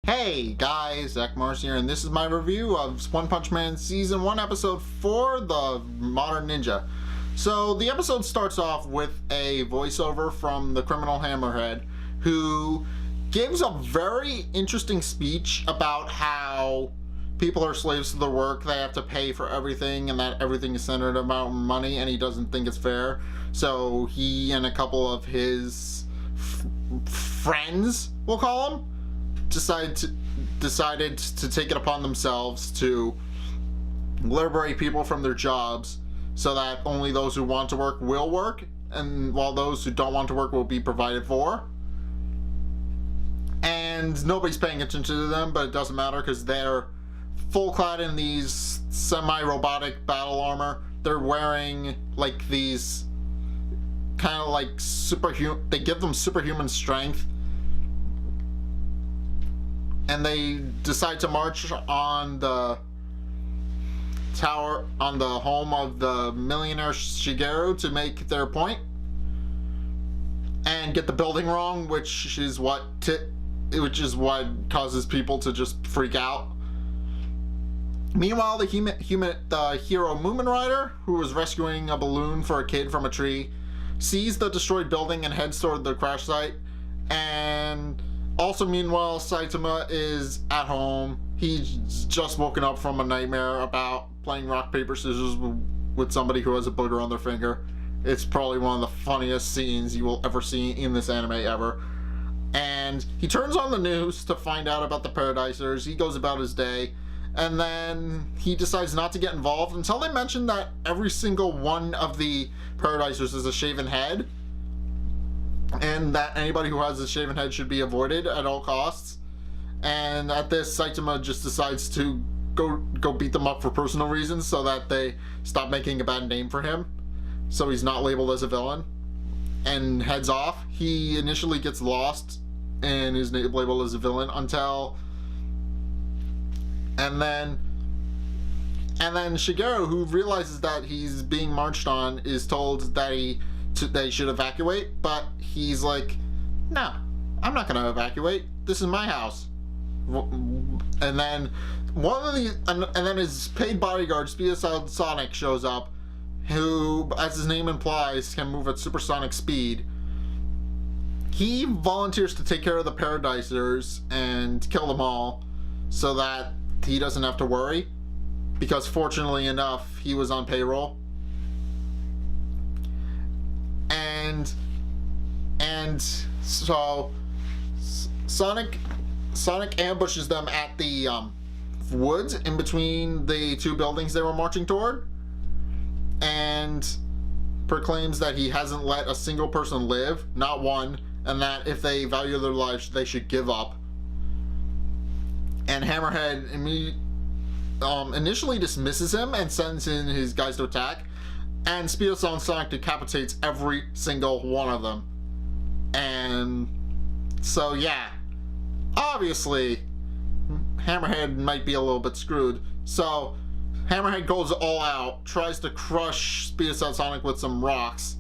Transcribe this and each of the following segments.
Hey guys, Zack here, and this is my review of One Punch Man Season 1, Episode 4, The Modern Ninja. So the episode starts off with a voiceover from the criminal Hammerhead, who gives a very interesting speech about how people are slaves to their work, they have to pay for everything, and that everything is centered about money, and he doesn't think it's fair. So he and a couple of his friends, we'll call them, decided to take it upon themselves to liberate people from their jobs so that only those who want to work will work, and while those who don't want to work will be provided for. And nobody's paying attention to them, but it doesn't matter because they're full clad in these semi-robotic battle armor. They're wearing like these kind of like superhuman, they give them superhuman strength. And they decide to march on the tower, on the home of the millionaire Shigeru to make their point and get the building wrong, which is what causes people to just freak out. Meanwhile, the hero Moomin Rider, who was rescuing a balloon for a kid from a tree, sees the destroyed building and heads toward the crash site. And also, meanwhile, Saitama is at home. He's just woken up from a nightmare about playing rock, paper, scissors with somebody who has a booger on their finger. It's probably one of the funniest scenes you will ever see in this anime ever. And he turns on the news to find out about the Paradisers. He goes about his day, and then he decides not to get involved until they mention that every single one of the Paradisers is a shaven head, and that anybody who has a shaven head should be avoided at all costs. And at this, Saitama just decides to go beat them up for personal reasons so that they stop making a bad name for him, so he's not labeled as a villain, and heads off. He initially gets lost and is labeled as a villain until and then Shigeru, who realizes that he's being marched on, is told that they should evacuate, but he's like, no, I'm not gonna evacuate. This is my house. And then and then his paid bodyguard, Speed Sonic, shows up, who, as his name implies, can move at supersonic speed. He volunteers to take care of the Paradisers and kill them all so that he doesn't have to worry, because fortunately enough, he was on payroll. And so Sonic ambushes them at the woods in between the two buildings they were marching toward, and proclaims that he hasn't let a single person live, not one, and that if they value their lives, they should give up. And Hammerhead initially dismisses him and sends in his guys to attack, and Speed Sonic decapitates every single one of them. And so yeah, obviously Hammerhead might be a little bit screwed. So Hammerhead goes all out, tries to crush Speed Sonic with some rocks,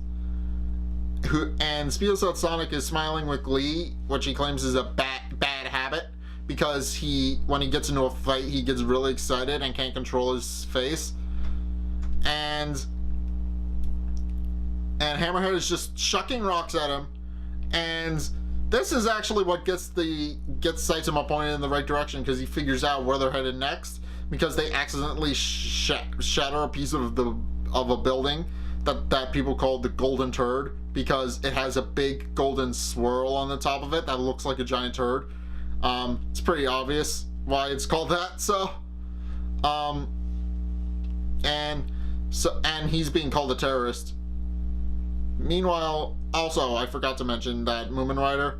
and Speed Sonic is smiling with glee, which he claims is a bad habit, because when he gets into a fight, he gets really excited and can't control his face. And Hammerhead is just chucking rocks at him, and this is actually what gets Saitama pointed in the right direction, because he figures out where they're headed next, because they accidentally shatter a piece of a building that people call the Golden Turd, because it has a big golden swirl on the top of it that looks like a giant turd. It's pretty obvious why it's called that. So, and he's being called a terrorist. Meanwhile, also, I forgot to mention that Moomin Rider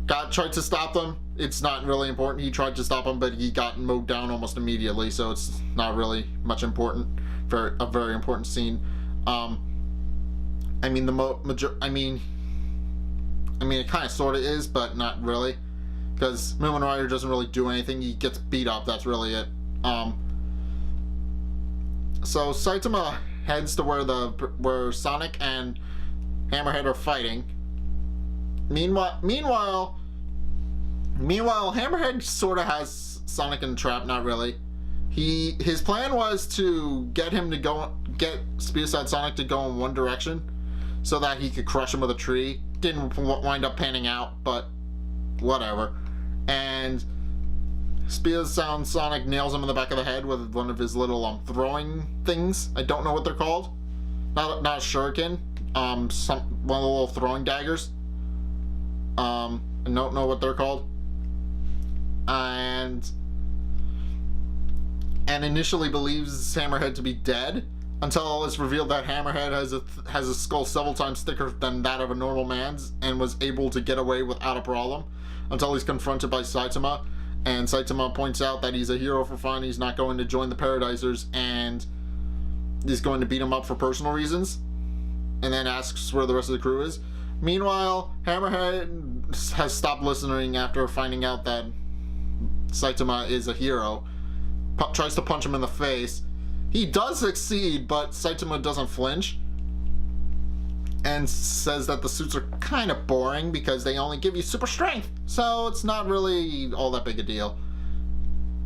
tried to stop them. It's not really important. He tried to stop him, but he got mowed down almost immediately, so it's not really much important. A very important scene. I mean, it kind of sort of is, but not really, because Moomin Rider doesn't really do anything. He gets beat up. That's really it. So Saitama heads to where Sonic and Hammerhead are fighting. Meanwhile, Meanwhile, Hammerhead sort of has Sonic in a trap, not really. His plan was to get Speedside Sonic to go in one direction so that he could crush him with a tree. Didn't wind up panning out, but whatever. And Speedside Sonic nails him in the back of the head with one of his little throwing things. I don't know what they're called. Not a shuriken. One of the little throwing daggers. I don't know what they're called. And initially believes Hammerhead to be dead until it's revealed that Hammerhead has a skull several times thicker than that of a normal man's and was able to get away without a problem until he's confronted by Saitama. And Saitama points out that he's a hero for fun, he's not going to join the Paradisers, and he's going to beat him up for personal reasons, and then asks where the rest of the crew is. Meanwhile, Hammerhead has stopped listening after finding out that Saitama is a hero. Tries to punch him in the face. He does succeed, but Saitama doesn't flinch and says that the suits are kind of boring because they only give you super strength, so it's not really all that big a deal.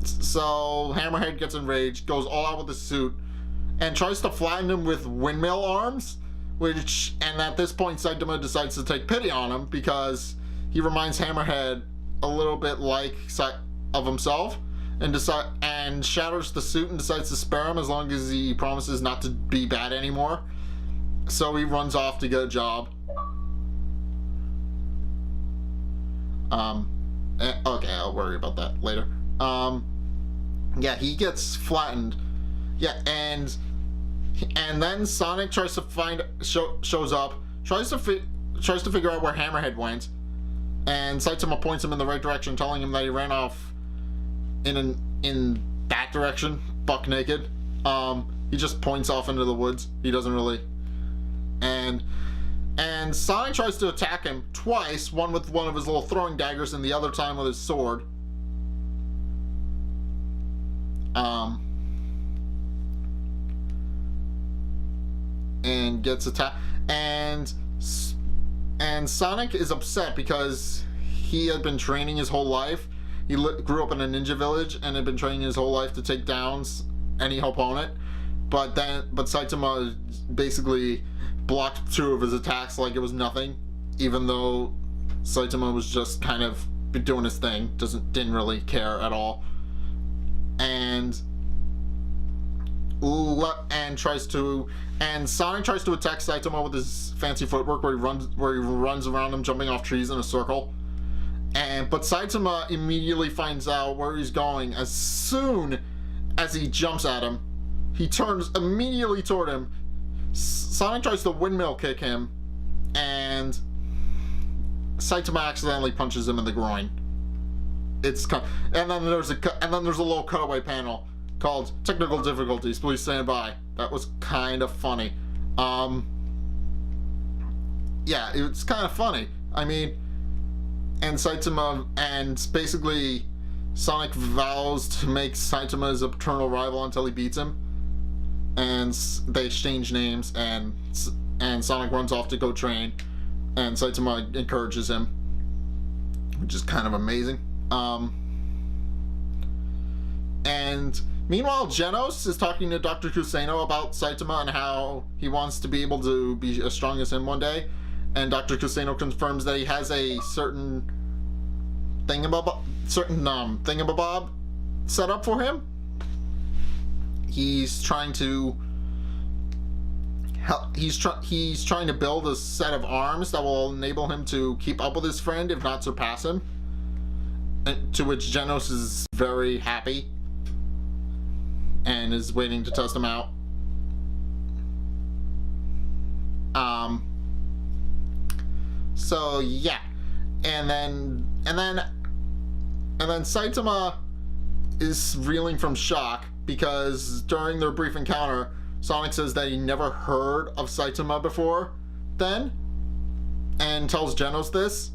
So Hammerhead gets enraged, goes all out with the suit, and tries to flatten him with windmill arms, and at this point Saitama decides to take pity on him because he reminds Hammerhead a little bit like of himself, and shatters the suit and decides to spare him as long as he promises not to be bad anymore. So he runs off to get a job. Okay, I'll worry about that later. Yeah, he gets flattened. Yeah, and then Sonic tries to shows up, tries to figure out where Hammerhead went, and Saitama points him in the right direction, telling him that he ran off in that direction, buck naked. He just points off into the woods. He doesn't really. And Sonic tries to attack him twice, one with one of his little throwing daggers and the other time with his sword. And gets attacked. And Sonic is upset because he had been training his whole life. He grew up in a ninja village and had been training his whole life to take down any opponent. But Saitama basically blocked two of his attacks like it was nothing, even though Saitama was just kind of doing his thing, didn't really care at all. And Sonic tries to attack Saitama with his fancy footwork where he runs around him jumping off trees in a circle. But Saitama immediately finds out where he's going. As soon as he jumps at him, he turns immediately toward him. Sonic tries to windmill kick him, and Saitama accidentally punches him in the groin. And then there's a little cutaway panel called "Technical Difficulties. Please stand by." That was kind of funny. Yeah, it's kind of funny. I mean, and basically Sonic vows to make Saitama his eternal rival until he beats him. And they exchange names, and Sonic runs off to go train, and Saitama encourages him, which is kind of amazing. And meanwhile, Genos is talking to Dr. Kuseno about Saitama and how he wants to be able to be as strong as him one day. And Dr. Kuseno confirms that he has a certain thingamabob set up for him. He's trying to build a set of arms that will enable him to keep up with his friend, if not surpass him. To which Genos is very happy and is waiting to test him out. So yeah, and then Saitama is reeling from shock because during their brief encounter, Sonic says that he never heard of Saitama before then, and tells Genos this.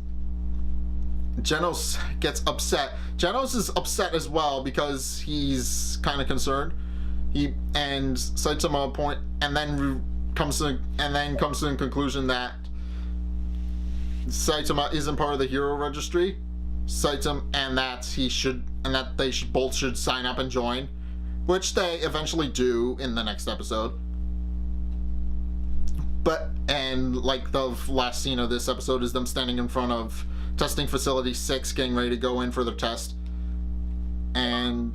Genos gets upset. Genos is upset as well because he's kind of concerned. Saitama comes to the conclusion that Saitama isn't part of the hero registry, Saitama, and that they both should sign up and join, which they eventually do in the next episode. And like the last scene of this episode is them standing in front of testing facility 6, getting ready to go in for their test. And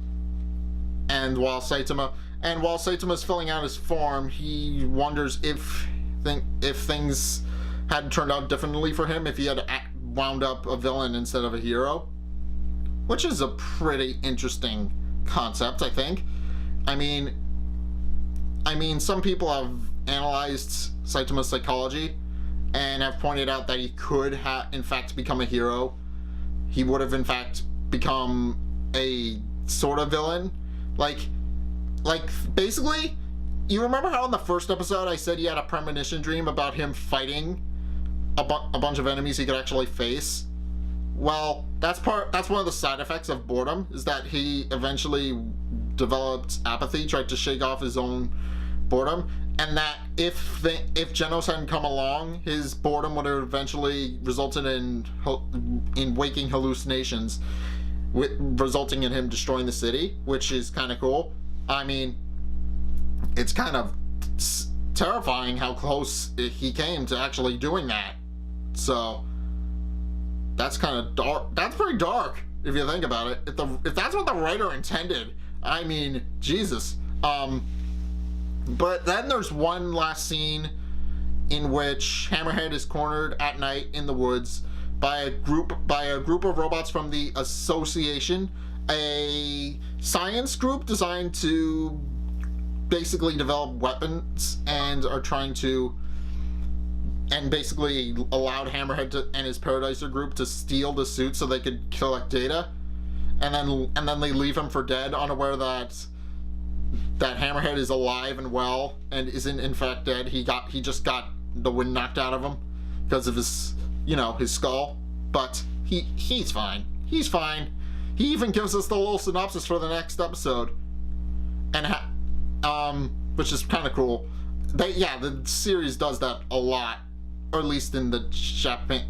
while Saitama's filling out his form, he wonders if things had turned out differently for him, if he had wound up a villain instead of a hero, which is a pretty interesting concept, I think. I mean, some people have analyzed Saitama's psychology and have pointed out that he could have, in fact, become a hero. He would have, in fact, become a sort of villain. Like, basically, you remember how in the first episode I said he had a premonition dream about him fighting a bunch of enemies he could actually face? Well, that's one of the side effects of boredom, is that he eventually developed apathy, tried to shake off his own boredom, and that if Genos hadn't come along, his boredom would have eventually resulted in waking hallucinations, resulting in him destroying the city, which is kind of cool. I mean, it's kind of terrifying how close he came to actually doing that. So that's kind of dark. That's pretty dark if you think about it. If that's what the writer intended, I mean, Jesus. But then there's one last scene in which Hammerhead is cornered at night in the woods by a group of robots from the Association, a science group designed to basically develop weapons, and are trying to, and basically allowed Hammerhead and his Paradiser group to steal the suit so they could collect data, and then they leave him for dead, unaware that Hammerhead is alive and well and isn't in fact dead. He just got the wind knocked out of him because of his skull, but he's fine. He's fine. He even gives us the little synopsis for the next episode, and which is kind of cool. The series does that a lot, or at least in the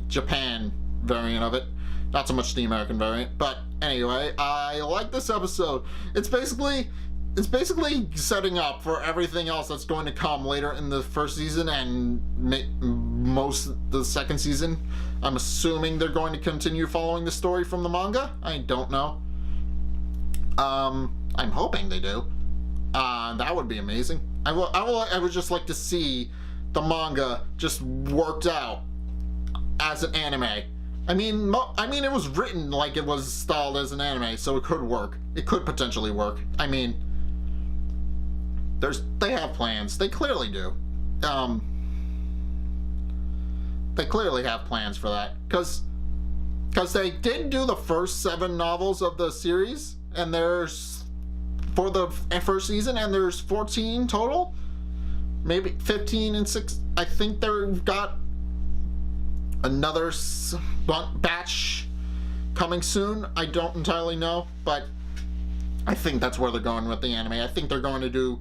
Japan variant of it, not so much the American variant. But anyway, I like this episode. It's basically setting up for everything else that's going to come later in the first season and most of the second season. I'm assuming they're going to continue following the story from the manga. I don't know. I'm hoping they do. That would be amazing. I would just like to see the manga just worked out as an anime. I mean, it was written like it was styled as an anime, so it could work. It could potentially work. I mean, they have plans. They clearly do. They clearly have plans for that, because they did do the first 7 novels of the series, and there's for the first season, and there's 14 total, maybe 15 and 6. I think they've got another batch coming soon. I don't entirely know, but I think that's where they're going with the anime. I think they're going to do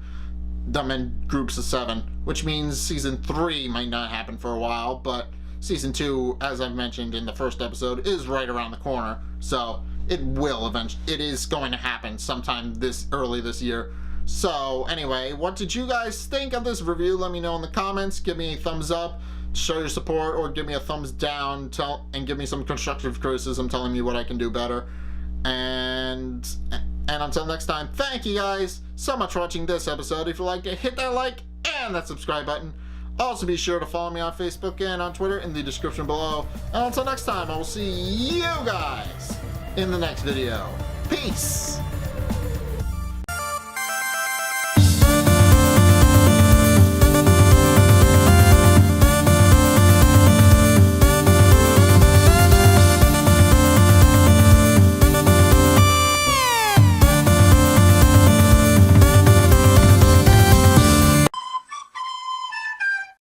them in groups of 7, which means season 3 might not happen for a while, but season 2, as I've mentioned in the first episode, is right around the corner, so it is going to happen sometime early this year. So anyway, what did you guys think of this review? Let me know in the comments. Give me a thumbs up, show your support, or give me a thumbs down, and give me some constructive criticism telling me what I can do better. And until next time, thank you guys so much for watching this episode. If you liked it, hit that like and that subscribe button. Also, be sure to follow me on Facebook and on Twitter in the description below. And until next time, I will see you guys in the next video. Peace!